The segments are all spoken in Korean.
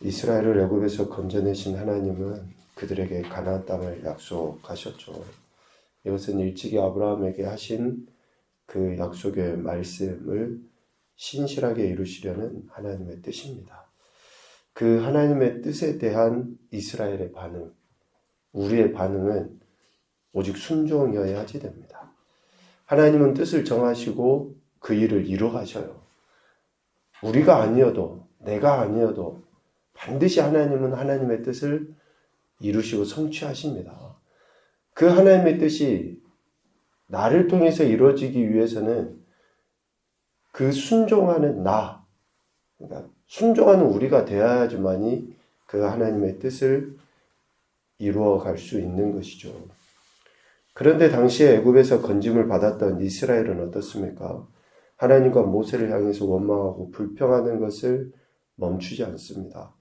이스라엘을 애굽에서 건져내신 하나님은 그들에게 가나안 땅을 약속하셨죠. 이것은 일찍이 아브라함에게 하신 그 약속의 말씀을 신실하게 이루시려는 하나님의 뜻입니다. 그 하나님의 뜻에 대한 이스라엘의 반응, 우리의 반응은 오직 순종이어야지 됩니다. 하나님은 뜻을 정하시고 그 일을 이루어 가셔요. 우리가 아니어도, 내가 아니어도 반드시 하나님은 하나님의 뜻을 이루시고 성취하십니다. 그 하나님의 뜻이 나를 통해서 이루어지기 위해서는 그 순종하는 나, 그러니까 순종하는 우리가 되어야지만이 그 하나님의 뜻을 이루어 갈 수 있는 것이죠. 그런데 당시에 애굽에서 건짐을 받았던 이스라엘은 어떻습니까? 하나님과 모세를 향해서 원망하고 불평하는 것을 멈추지 않습니다.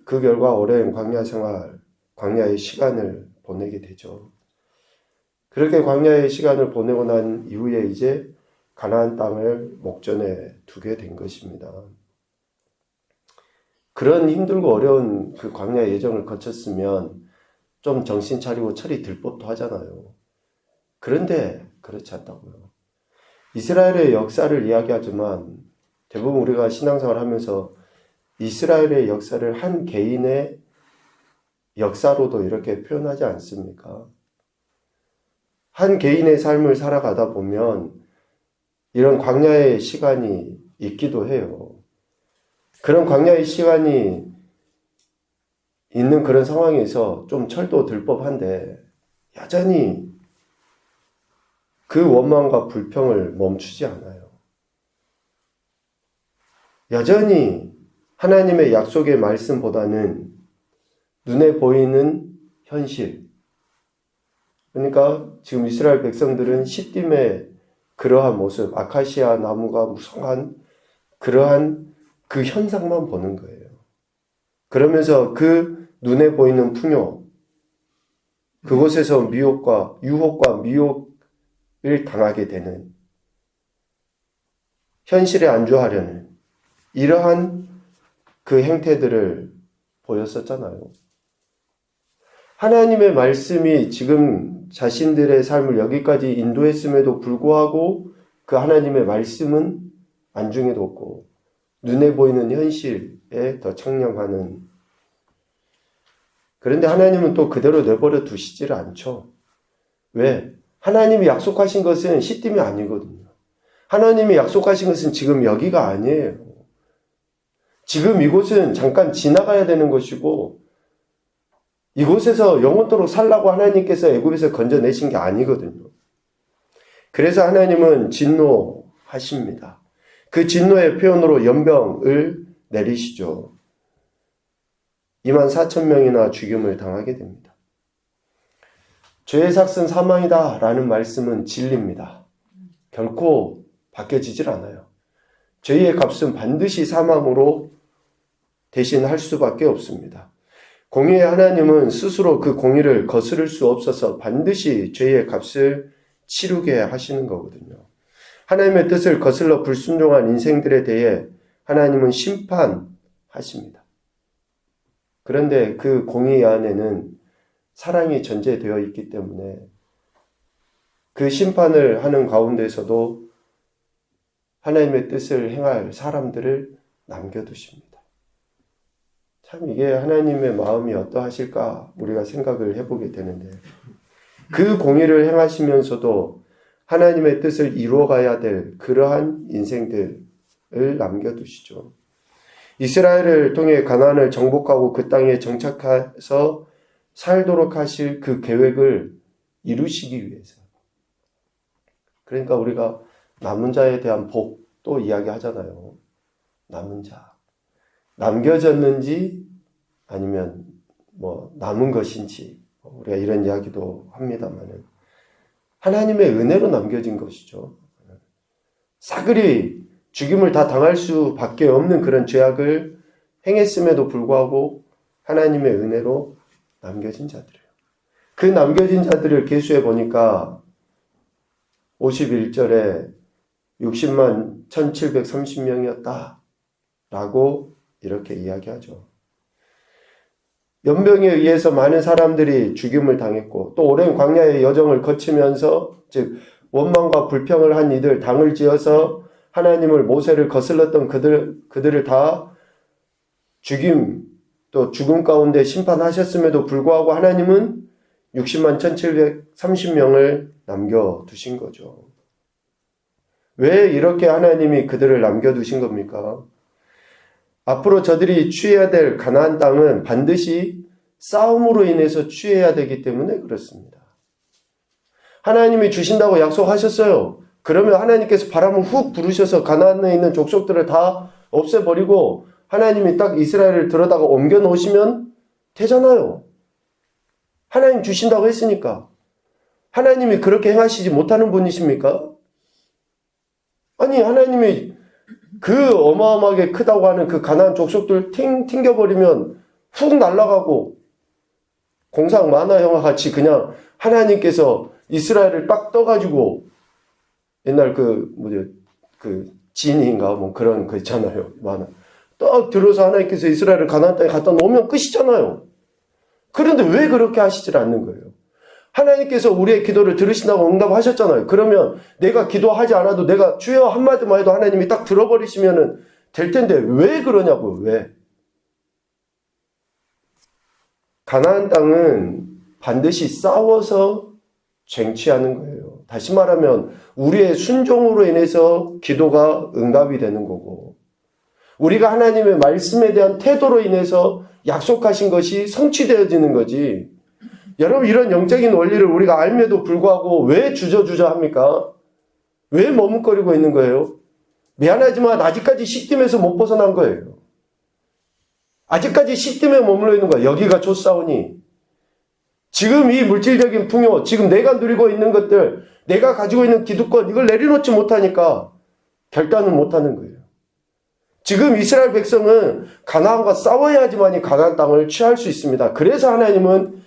그 결과 오랜 광야 생활, 광야의 시간을 보내게 되죠. 그렇게 광야의 시간을 보내고 난 이후에 이제 가나안 땅을 목전에 두게 된 것입니다. 그런 힘들고 어려운 그 광야 예정을 거쳤으면 좀 정신 차리고 철이 들 법도 하잖아요. 그런데 그렇지 않다고요. 이스라엘의 역사를 이야기하지만 대부분 우리가 신앙생활을 하면서 이스라엘의 역사를 한 개인의 역사로도 이렇게 표현하지 않습니까? 한 개인의 삶을 살아가다 보면 이런 광야의 시간이 있기도 해요. 그런 광야의 시간이 있는 그런 상황에서 좀 철도 들 법한데 여전히 그 원망과 불평을 멈추지 않아요. 여전히 하나님의 약속의 말씀보다는 눈에 보이는 현실, 그러니까 지금 이스라엘 백성들은 시딤의 그러한 모습, 아카시아 나무가 무성한 그러한 그 현상만 보는 거예요. 그러면서 그 눈에 보이는 풍요, 그곳에서 유혹과 미혹을 당하게 되는, 현실에 안주하려는 이러한 그 행태들을 보였었잖아요. 하나님의 말씀이 지금 자신들의 삶을 여기까지 인도했음에도 불구하고 그 하나님의 말씀은 안중에 뒀고 눈에 보이는 현실에 더 청렴하는, 그런데 하나님은 또 그대로 내버려 두시지를 않죠. 왜? 하나님이 약속하신 것은 시딤이 아니거든요. 하나님이 약속하신 것은 지금 여기가 아니에요. 지금 이곳은 잠깐 지나가야 되는 것이고 이곳에서 영원토록 살라고 하나님께서 애굽에서 건져내신 게 아니거든요. 그래서 하나님은 진노하십니다. 그 진노의 표현으로 연병을 내리시죠. 24,000명이나 죽임을 당하게 됩니다. 죄의 삭은 사망이다 라는 말씀은 진리입니다. 결코 바뀌어지질 않아요. 죄의 값은 반드시 사망으로 대신할 수밖에 없습니다. 공의의 하나님은 스스로 그 공의를 거스를 수 없어서 반드시 죄의 값을 치르게 하시는 거거든요. 하나님의 뜻을 거슬러 불순종한 인생들에 대해 하나님은 심판하십니다. 그런데 그 공의 안에는 사랑이 전제되어 있기 때문에 그 심판을 하는 가운데서도 하나님의 뜻을 행할 사람들을 남겨두십니다. 참 이게 하나님의 마음이 어떠하실까 우리가 생각을 해보게 되는데, 그 공의를 행하시면서도 하나님의 뜻을 이루어가야 될 그러한 인생들을 남겨두시죠. 이스라엘을 통해 가나안을 정복하고 그 땅에 정착해서 살도록 하실 그 계획을 이루시기 위해서. 그러니까 우리가 남은 자에 대한 복도 이야기하잖아요. 남은 자. 남겨졌는지 아니면 남은 것인지 우리가 이런 이야기도 합니다만은 하나님의 은혜로 남겨진 것이죠. 사그리 죽임을 다 당할 수밖에 없는 그런 죄악을 행했음에도 불구하고 하나님의 은혜로 남겨진 자들이에요. 그 남겨진 자들을 계수해 보니까 51절에 60만 1730명이었다 라고 이렇게 이야기하죠. 연병에 의해서 많은 사람들이 죽임을 당했고 또 오랜 광야의 여정을 거치면서 즉 원망과 불평을 한 이들, 당을 지어서 하나님을 모세를 거슬렀던 그들을 다 죽임 또 죽음 가운데 심판하셨음에도 불구하고 하나님은 60만 1730명을 남겨두신 거죠. 왜 이렇게 하나님이 그들을 남겨두신 겁니까? 앞으로 저들이 취해야 될 가나안 땅은 반드시 싸움으로 인해서 취해야 되기 때문에 그렇습니다. 하나님이 주신다고 약속하셨어요. 그러면 하나님께서 바람을 훅 부르셔서 가나안에 있는 족속들을 다 없애버리고 하나님이 딱 이스라엘을 들어다가 옮겨 놓으시면 되잖아요. 하나님 주신다고 했으니까. 하나님이 그렇게 행하시지 못하는 분이십니까? 아니, 하나님이 그 어마어마하게 크다고 하는 그 가나안 족속들 튕겨버리면 훅 날아가고 공상 만화영화 같이 그냥 하나님께서 이스라엘을 딱 떠가지고 옛날 그 진인가 뭐 그런 거 있잖아요. 만화. 딱 들어서 하나님께서 이스라엘을 가나안 땅에 갖다 놓으면 끝이잖아요. 그런데 왜 그렇게 하시질 않는 거예요? 하나님께서 우리의 기도를 들으신다고 응답하셨잖아요. 그러면 내가 기도하지 않아도 내가 주여 한마디만 해도 하나님이 딱 들어버리시면 될 텐데 왜 그러냐고요. 왜? 가나안 땅은 반드시 싸워서 쟁취하는 거예요. 다시 말하면 우리의 순종으로 인해서 기도가 응답이 되는 거고 우리가 하나님의 말씀에 대한 태도로 인해서 약속하신 것이 성취되어지는 거지. 여러분 이런 영적인 원리를 우리가 알면도 불구하고 왜 주저주저 합니까? 왜 머뭇거리고 있는 거예요? 미안하지만 아직까지 시딤에서 못 벗어난 거예요. 아직까지 시딤에 머물러 있는 거예요. 여기가 좋사오니. 지금 이 물질적인 풍요, 지금 내가 누리고 있는 것들, 내가 가지고 있는 기득권 이걸 내려놓지 못하니까 결단을 못하는 거예요. 지금 이스라엘 백성은 가나안과 싸워야지만이 가나안 땅을 취할 수 있습니다. 그래서 하나님은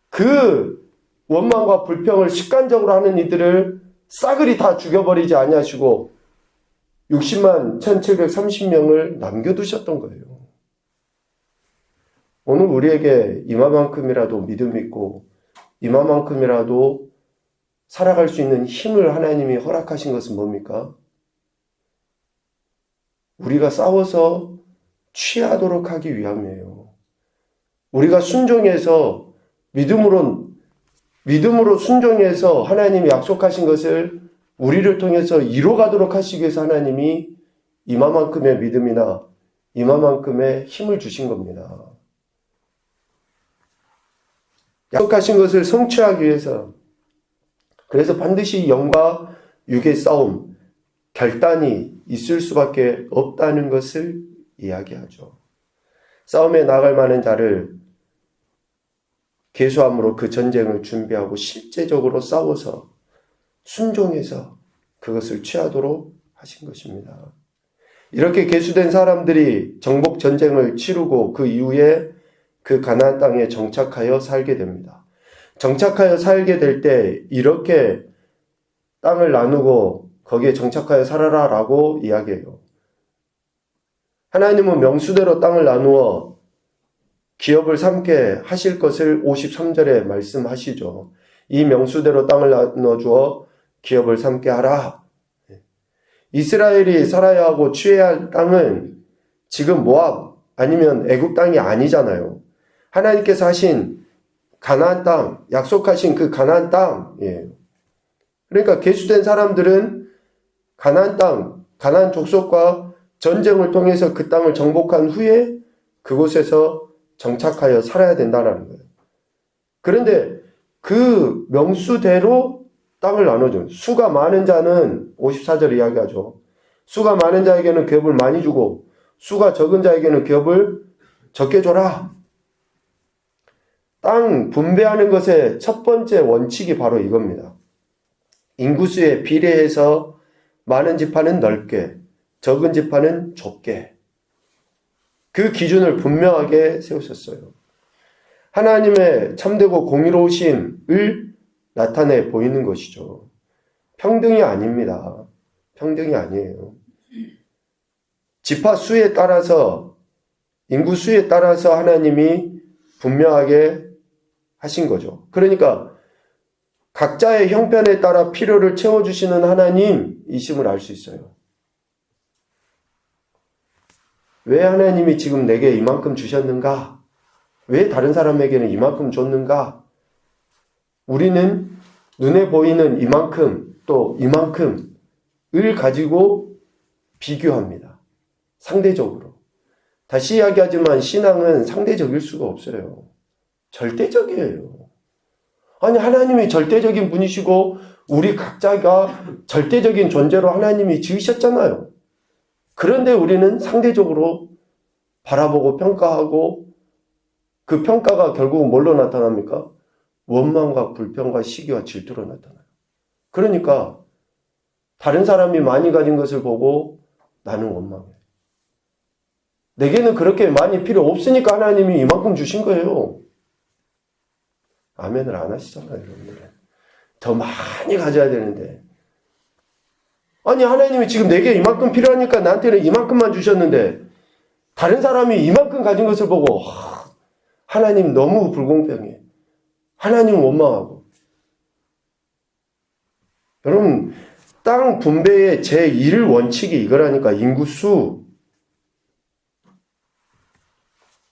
그 원망과 불평을 습관적으로 하는 이들을 싸그리 다 죽여버리지 아니하시고 60만 1730명을 남겨두셨던 거예요. 오늘 우리에게 이마만큼이라도 믿음 있고 이마만큼이라도 살아갈 수 있는 힘을 하나님이 허락하신 것은 뭡니까? 우리가 싸워서 취하도록 하기 위함이에요. 우리가 순종해서 믿음으로 순종해서 하나님이 약속하신 것을 우리를 통해서 이뤄가도록 하시기 위해서 하나님이 이마만큼의 믿음이나 이마만큼의 힘을 주신 겁니다. 약속하신 것을 성취하기 위해서 그래서 반드시 영과 육의 싸움, 결단이 있을 수밖에 없다는 것을 이야기하죠. 싸움에 나갈 만한 자를 계수함으로 그 전쟁을 준비하고 실제적으로 싸워서 순종해서 그것을 취하도록 하신 것입니다. 이렇게 계수된 사람들이 정복 전쟁을 치르고 그 이후에 그 가나안 땅에 정착하여 살게 됩니다. 정착하여 살게 될 때 이렇게 땅을 나누고 거기에 정착하여 살아라라고 이야기해요. 하나님은 명수대로 땅을 나누어 기업을 삼게 하실 것을 53절에 말씀하시죠. 이 명수대로 땅을 나눠주어 기업을 삼게 하라. 이스라엘이 살아야 하고 취해야 할 땅은 지금 모압 아니면 애굽 땅이 아니잖아요. 하나님께서 하신 가나안 땅, 약속하신 그 가나안 땅이에요. 그러니까 계수된 사람들은 가나안 땅, 가나안 족속과 전쟁을 통해서 그 땅을 정복한 후에 그곳에서 정착하여 살아야 된다는 거예요. 그런데 그 명수대로 땅을 나눠줘요. 수가 많은 자는 54절 이야기하죠. 수가 많은 자에게는 기업을 많이 주고 수가 적은 자에게는 기업을 적게 줘라. 땅 분배하는 것의 첫 번째 원칙이 바로 이겁니다. 인구수에 비례해서 많은 지파는 넓게, 적은 지파는 좁게. 그 기준을 분명하게 세우셨어요. 하나님의 참되고 공의로우심을 나타내 보이는 것이죠. 평등이 아닙니다. 평등이 아니에요. 지파 수에 따라서, 인구 수에 따라서 하나님이 분명하게 하신 거죠. 그러니까 각자의 형편에 따라 필요를 채워주시는 하나님이심을 알 수 있어요. 왜 하나님이 지금 내게 이만큼 주셨는가? 왜 다른 사람에게는 이만큼 줬는가? 우리는 눈에 보이는 이만큼 또 이만큼을 가지고 비교합니다. 상대적으로. 다시 이야기하지만 신앙은 상대적일 수가 없어요. 절대적이에요. 아니, 하나님이 절대적인 분이시고 우리 각자가 절대적인 존재로 하나님이 지으셨잖아요. 그런데 우리는 상대적으로 바라보고 평가하고 그 평가가 결국 뭘로 나타납니까? 원망과 불평과 시기와 질투로 나타나요. 그러니까 다른 사람이 많이 가진 것을 보고 나는 원망해. 내게는 그렇게 많이 필요 없으니까 하나님이 이만큼 주신 거예요. 아멘을 안 하시잖아요, 여러분들. 더 많이 가져야 되는데. 아니, 하나님이 지금 내게 이만큼 필요하니까 나한테는 이만큼만 주셨는데 다른 사람이 이만큼 가진 것을 보고 하나님 너무 불공평해. 하나님 원망하고. 여러분, 땅 분배의 제1 원칙이 이거라니까, 인구수.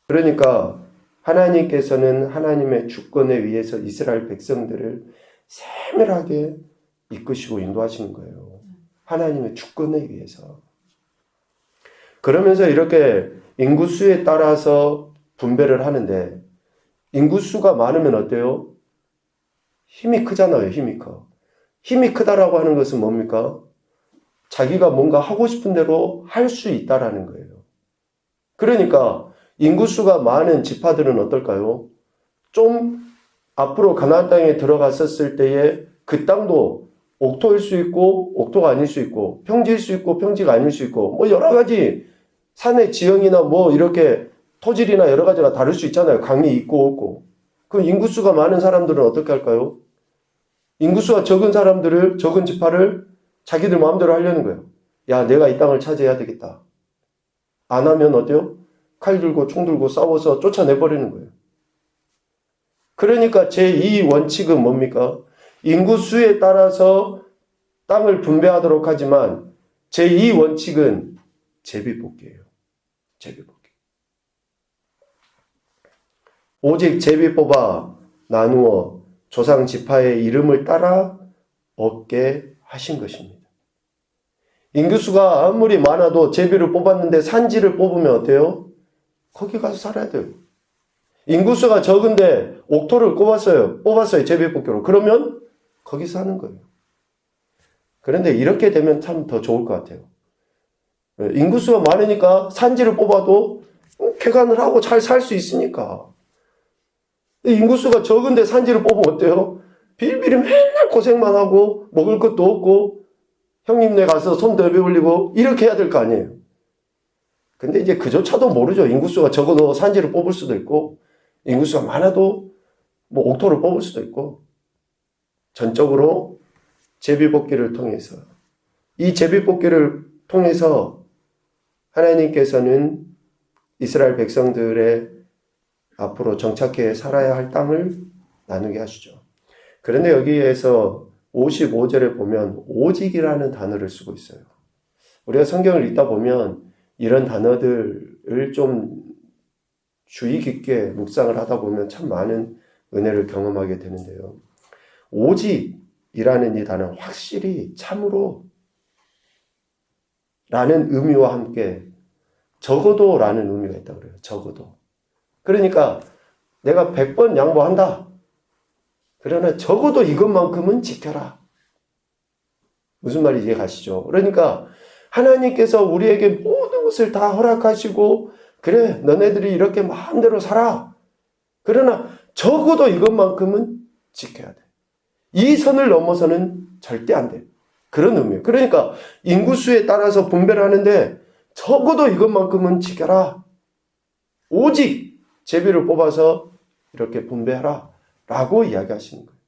그러니까 하나님께서는 하나님의 주권에 의해서 이스라엘 백성들을 세밀하게 이끄시고 인도하시는 거예요. 하나님의 주권에 의해서. 그러면서 이렇게 인구수에 따라서 분배를 하는데, 인구수가 많으면 어때요? 힘이 크잖아요, 힘이 커. 힘이 크다라고 하는 것은 뭡니까? 자기가 뭔가 하고 싶은 대로 할 수 있다라는 거예요. 그러니까 인구수가 많은 지파들은 어떨까요? 좀 앞으로 가나안 땅에 들어갔었을 때에 그 땅도 옥토일 수 있고 옥토가 아닐 수 있고 평지일 수 있고 평지가 아닐 수 있고 뭐 여러 가지 산의 지형이나 뭐 이렇게 토질이나 여러 가지가 다를 수 있잖아요. 강이 있고 없고. 그럼 인구수가 많은 사람들은 어떻게 할까요? 인구수가 적은 사람들을, 적은 지파를 자기들 마음대로 하려는 거예요. 야, 내가 이 땅을 차지해야 되겠다. 안 하면 어때요? 칼 들고 총 들고 싸워서 쫓아내버리는 거예요. 그러니까 제2 원칙은 뭡니까? 인구수에 따라서 땅을 분배하도록 하지만 제2 원칙은 제비뽑기예요. 제비뽑기. 오직 제비 뽑아 나누어 조상 지파의 이름을 따라 얻게 하신 것입니다. 인구수가 아무리 많아도 제비를 뽑았는데 산지를 뽑으면 어때요? 거기 가서 살아야 돼요. 인구수가 적은데 옥토를 뽑았어요. 제비 뽑기로. 그러면 거기서 사는 거예요. 그런데 이렇게 되면 참 더 좋을 것 같아요. 인구수가 많으니까 산지를 뽑아도 쾌간을 하고 잘 살 수 있으니까. 인구수가 적은데 산지를 뽑으면 어때요? 빌빌이 맨날 고생만 하고 먹을 것도 없고 형님네 가서 손 덜비 올리고 이렇게 해야 될 거 아니에요. 근데 이제 그조차도 모르죠. 인구수가 적어도 산지를 뽑을 수도 있고 인구수가 많아도 뭐 옥토를 뽑을 수도 있고 전적으로 제비뽑기를 통해서 이 제비뽑기를 통해서 하나님께서는 이스라엘 백성들의 앞으로 정착해 살아야 할 땅을 나누게 하시죠. 그런데 여기에서 55절에 보면 오직이라는 단어를 쓰고 있어요. 우리가 성경을 읽다 보면 이런 단어들을 좀 주의 깊게 묵상을 하다 보면 참 많은 은혜를 경험하게 되는데요. 오직이라는 이 단어는 확실히 참으로 라는 의미와 함께 적어도 라는 의미가 있다고 그래요. 적어도. 그러니까 내가 100번 양보한다. 그러나 적어도 이것만큼은 지켜라. 무슨 말인지 이해가시죠? 그러니까 하나님께서 우리에게 모든 것을 다 허락하시고 그래 너네들이 이렇게 마음대로 살아. 그러나 적어도 이것만큼은 지켜야 돼. 이 선을 넘어서는 절대 안 돼. 그런 의미예요. 그러니까 인구수에 따라서 분배를 하는데 적어도 이것만큼은 지켜라. 오직 제비를 뽑아서 이렇게 분배하라. 라고 이야기하시는 거예요.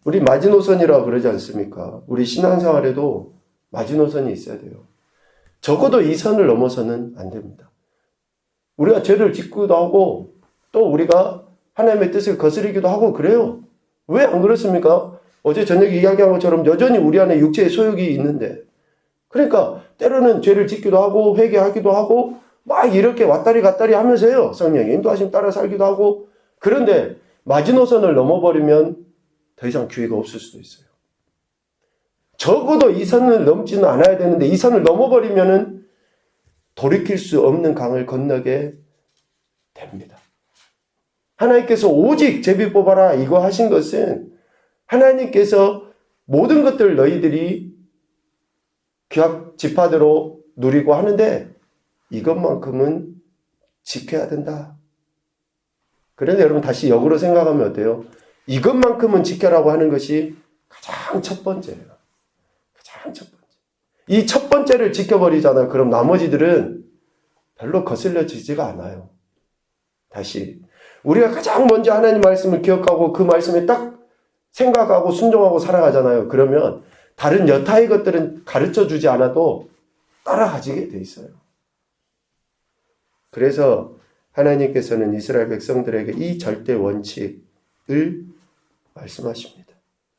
우리 마지노선이라고 그러지 않습니까? 우리 신앙생활에도 마지노선이 있어야 돼요. 적어도 이 선을 넘어서는 안 됩니다. 우리가 죄를 짓기도 하고 또 우리가 하나님의 뜻을 거스르기도 하고 그래요. 왜 안 그렇습니까? 어제 저녁에 이야기한 것처럼 여전히 우리 안에 육체의 소욕이 있는데, 그러니까 때로는 죄를 짓기도 하고 회개하기도 하고 막 이렇게 왔다리 갔다리 하면서요, 성령의 인도하심 따라 살기도 하고. 그런데 마지노선을 넘어버리면 더 이상 기회가 없을 수도 있어요. 적어도 이 선을 넘지는 않아야 되는데 이 선을 넘어버리면은 돌이킬 수 없는 강을 건너게 됩니다. 하나님께서 오직 제비 뽑아라 이거 하신 것은 하나님께서 모든 것들 너희들이 귀학 지파대로 누리고 하는데 이것만큼은 지켜야 된다. 그런데 여러분 다시 역으로 생각하면 어때요? 이것만큼은 지켜라고 하는 것이 가장 첫 번째예요. 가장 첫 번째. 이 첫 번째를 지켜버리잖아요. 그럼 나머지들은 별로 거슬려지지가 않아요. 다시 우리가 가장 먼저 하나님 말씀을 기억하고 그 말씀에 딱 생각하고 순종하고 살아가잖아요. 그러면 다른 여타의 것들은 가르쳐주지 않아도 따라가지게 돼 있어요. 그래서 하나님께서는 이스라엘 백성들에게 이 절대 원칙을 말씀하십니다.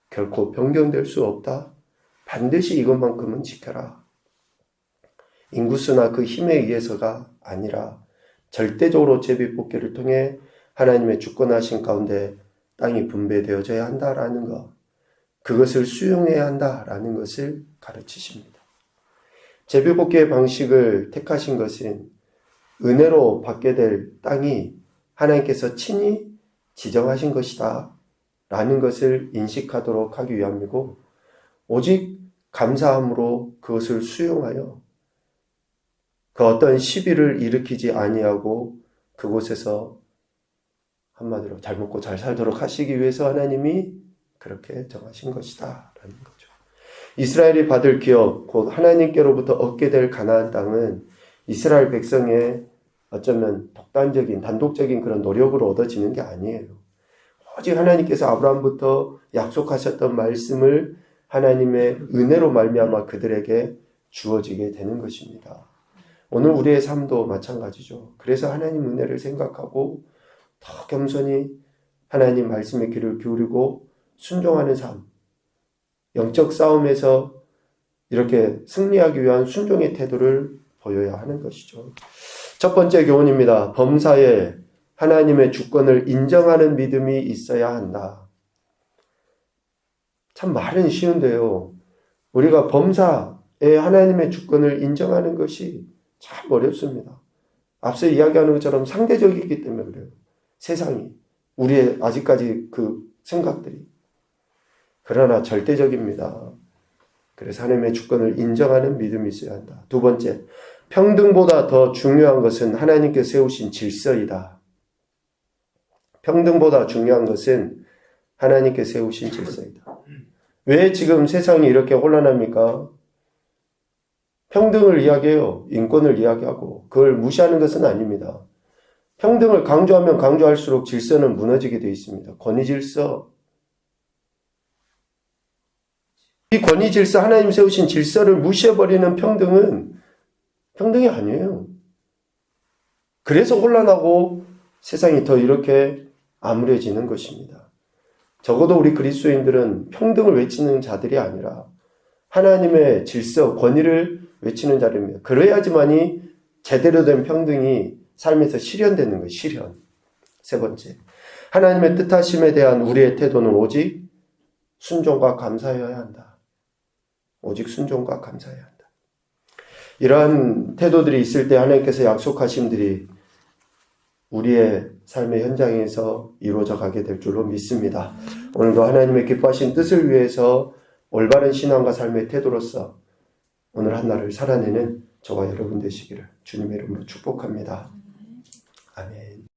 결코 변경될 수 없다. 반드시 이것만큼은 지켜라. 인구수나 그 힘에 의해서가 아니라 절대적으로 제비뽑기를 통해 하나님의 주권하신 가운데 땅이 분배되어져야 한다라는 것, 그것을 수용해야 한다라는 것을 가르치십니다. 제비뽑기의 방식을 택하신 것은 은혜로 받게 될 땅이 하나님께서 친히 지정하신 것이다 라는 것을 인식하도록 하기 위함이고, 오직 감사함으로 그것을 수용하여 그 어떤 시비를 일으키지 아니하고 그곳에서 한마디로 잘 먹고 잘 살도록 하시기 위해서 하나님이 그렇게 정하신 것이다 라는 거죠. 이스라엘이 받을 기업, 곧 하나님께로부터 얻게 될 가나안 땅은 이스라엘 백성의 어쩌면 독단적인 단독적인 그런 노력으로 얻어지는 게 아니에요. 오직 하나님께서 아브라함부터 약속하셨던 말씀을 하나님의 은혜로 말미암아 그들에게 주어지게 되는 것입니다. 오늘 우리의 삶도 마찬가지죠. 그래서 하나님 은혜를 생각하고 더 겸손히 하나님 말씀에 귀를 기울이고 순종하는 삶, 영적 싸움에서 이렇게 승리하기 위한 순종의 태도를 보여야 하는 것이죠. 첫 번째 교훈입니다. 범사에 하나님의 주권을 인정하는 믿음이 있어야 한다. 참 말은 쉬운데요. 우리가 범사에 하나님의 주권을 인정하는 것이 참 어렵습니다. 앞서 이야기하는 것처럼 상대적이기 때문에 그래요. 세상이, 우리의 아직까지 그 생각들이. 그러나 절대적입니다. 그래서 하나님의 주권을 인정하는 믿음이 있어야 한다. 두 번째, 평등보다 더 중요한 것은 하나님께 세우신 질서이다. 평등보다 중요한 것은 하나님께 세우신 질서이다. 왜 지금 세상이 이렇게 혼란합니까? 평등을 이야기해요. 인권을 이야기하고 그걸 무시하는 것은 아닙니다. 평등을 강조하면 강조할수록 질서는 무너지게 되어 있습니다. 권위 질서. 이 권위 질서, 하나님 세우신 질서를 무시해버리는 평등은 평등이 아니에요. 그래서 혼란하고 세상이 더 이렇게 암울해지는 것입니다. 적어도 우리 그리스도인들은 평등을 외치는 자들이 아니라 하나님의 질서, 권위를 외치는 자들입니다. 그래야지만이 제대로 된 평등이 삶에서 실현되는 거예요. 실현. 세 번째, 하나님의 뜻하심에 대한 우리의 태도는 오직 순종과 감사해야 한다. 오직 순종과 감사해야 한다. 이러한 태도들이 있을 때 하나님께서 약속하심들이 우리의 삶의 현장에서 이루어져 가게 될 줄로 믿습니다. 오늘도 하나님의 기뻐하신 뜻을 위해서 올바른 신앙과 삶의 태도로서 오늘 한 날을 살아내는 저와 여러분 되시기를 주님의 이름으로 축복합니다. 아멘.